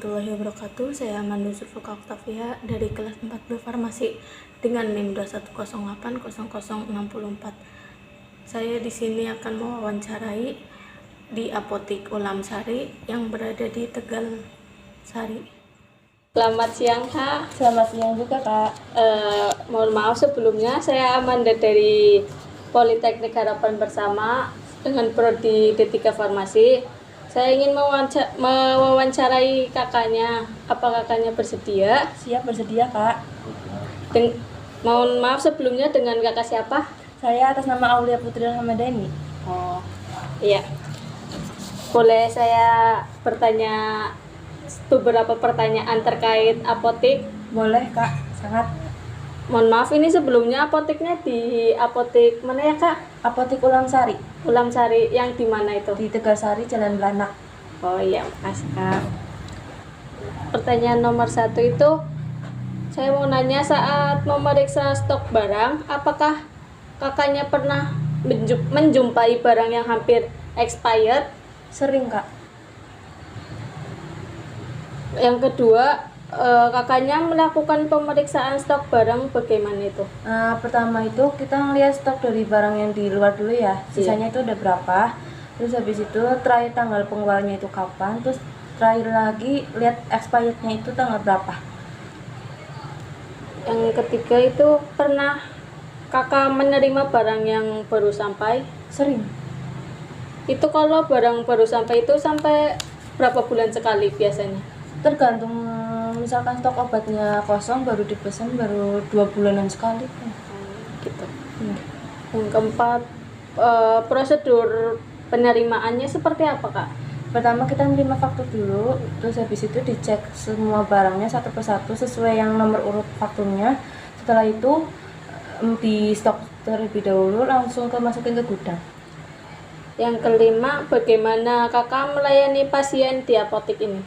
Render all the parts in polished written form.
warahmatullahi wabarakatuh. Saya Amandu Sulfuka Oktavia dari kelas 4B Farmasi dengan NIM 210800064. Saya di sini akan mewawancarai di Apotik Ulam Sari yang berada di Tegal Sari. Selamat siang, Kak. Selamat siang juga, Kak. Mohon maaf sebelumnya, saya Amanda dari Politeknik Harapan Bersama dengan Prodi D3 Farmasi. Saya ingin mewawancarai kakaknya. Apa kakaknya bersedia? Siap bersedia, Kak. Mohon maaf sebelumnya, dengan kakak siapa? Saya atas nama Aulia Putri Ramadhani. Oh, iya. Boleh saya bertanya beberapa pertanyaan terkait apotik? Boleh, Kak. Sangat. Mohon maaf, ini sebelumnya apotiknya di apotik mana ya, Kak? Apotik Ulam Sari. Ulam Sari yang di mana itu? Di Tegal Sari, Jalan Belanak. Oh iya, makasih, Kak. Pertanyaan nomor 1 itu, saya mau nanya, saat memeriksa stok barang, apakah kakaknya pernah menjumpai barang yang hampir expired? Sering, Kak. Yang kedua, kakaknya melakukan pemeriksaan stok barang bagaimana itu? Pertama itu kita ngeliat stok dari barang yang di luar dulu ya. Sisanya itu ada berapa. Terus habis itu terakhir tanggal pengeluarannya itu kapan. Terus terakhir lagi lihat expirednya itu tanggal berapa. Yang ketiga itu, pernah kakak menerima barang yang baru sampai? Sering. Itu kalau barang baru sampai itu sampai berapa bulan sekali biasanya? Tergantung, misalkan stok obatnya kosong baru dipesan baru 2 bulanan sekali. Gitu. Ya. Yang keempat, prosedur penerimaannya seperti apa, Kak? Pertama kita menerima faktur dulu, terus habis itu dicek semua barangnya satu persatu sesuai yang nomor urut fakturnya. Setelah itu di stok terlebih dahulu, langsung masukin ke gudang. Yang kelima, bagaimana kakak melayani pasien di apotik ini?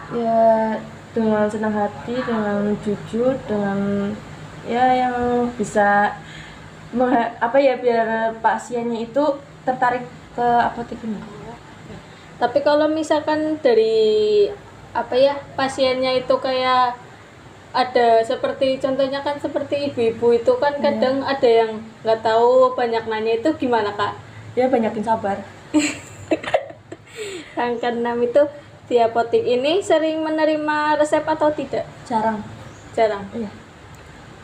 Ya dengan senang hati, dengan jujur, dengan ya yang bisa biar pasiennya itu tertarik ke apotik ini. Tapi kalau misalkan dari pasiennya itu kayak ada seperti contohnya kan seperti ibu-ibu itu kan kadang ada yang nggak tahu, banyak nanya, itu gimana, Kak? Ya banyakin sabar. Yang keenam itu, di apotik ini sering menerima resep atau tidak? Jarang. Iya.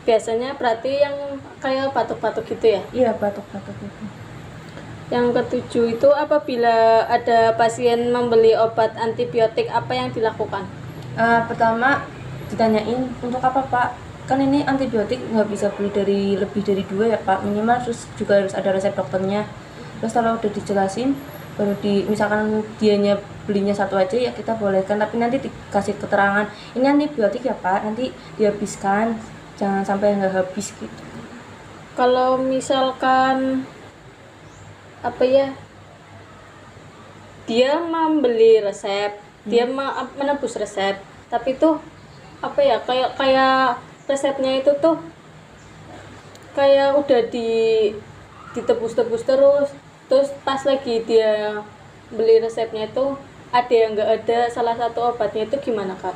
Biasanya berarti yang kayak batuk-batuk gitu ya? Iya, batuk-batuk itu. Yang ketujuh itu, apabila ada pasien membeli obat antibiotik, apa yang dilakukan? Pertama ditanyain untuk apa, Pak? Kan ini antibiotik nggak bisa beli lebih dari 2 ya, Pak, minimal. Terus juga harus ada resep dokternya. Terus kalau udah dijelasin, baru misalkan dianya belinya 1 aja ya kita bolehkan, tapi nanti dikasih keterangan ini antibiotik ya, Pak, nanti dihabiskan, jangan sampai nggak habis gitu. Kalau misalkan dia membeli resep, dia menebus resep, tapi tuh kayak resepnya itu tuh kayak udah ditebus-tebus terus pas lagi dia beli resepnya itu ada yang nggak ada salah satu obatnya, itu gimana, Kak?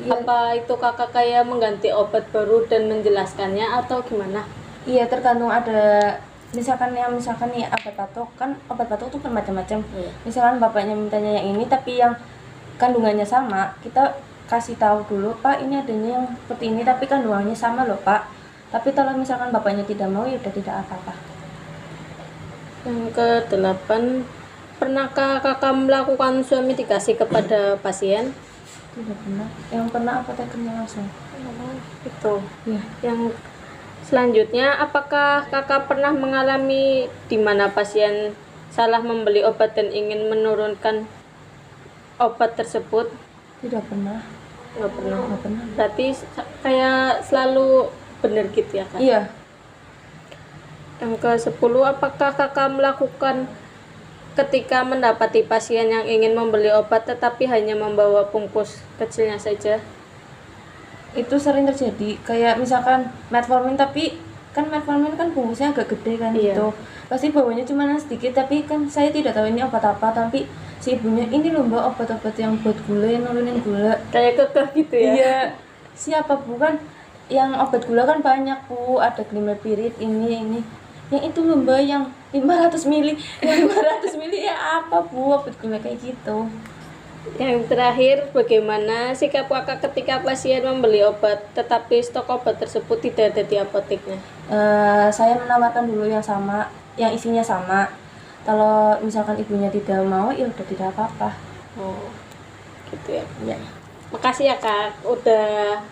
Iya. Apa itu kakak kayak mengganti obat baru dan menjelaskannya atau gimana? Iya, tergantung. Ada misalkan nih obat batuk tuh kan macam-macam. Misalkan bapaknya mintanya yang ini tapi yang kandungannya sama, kita kasih tahu dulu, Pak, ini adanya yang seperti ini tapi kandungannya sama loh, Pak. Tapi kalau misalkan bapaknya tidak mau, ya udah tidak apa-apa. Yang ke-8, pernahkah kakak melakukan suami dikasih kepada pasien? Tidak pernah. Yang pernah apotekernya langsung. Itu. Ya. Yang selanjutnya, apakah kakak pernah mengalami di mana pasien salah membeli obat dan ingin menurunkan obat tersebut? Tidak pernah. Nggak pernah. Berarti kayak selalu benar gitu ya, Kak? iya. Yang ke-10, apakah kakak melakukan ketika mendapati pasien yang ingin membeli obat tetapi hanya membawa bungkus kecilnya saja? Itu sering terjadi, kayak misalkan metformin, tapi kan metformin kan bungkusnya agak gede kan. Iya. Gitu. Pasti bawanya cuma sedikit, tapi kan saya tidak tahu ini obat apa, tapi si si ibunya, ini loh mbak obat-obat yang buat gula, yang nurunin gula. Kayak kekeh gitu ya. Iya, siapa bukan yang obat gula kan banyak bu, ada glimepirid ini yang itu loh mbak yang 500 mili, yang 500 mili ya apa bu obat gula kayak gitu. Yang terakhir, bagaimana sikap kakak ketika pasien membeli obat tetapi stok obat tersebut tidak ada di apoteknya? Saya menawarkan dulu yang sama, yang isinya sama. Kalau misalkan ibunya tidak mau, ya udah tidak apa-apa. Oh, gitu ya. Ya. Makasih ya kak, udah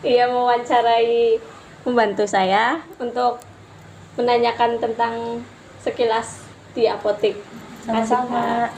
mewawancarai, membantu saya untuk menanyakan tentang sekilas di apotek. Makasih, Kak. Sama-sama.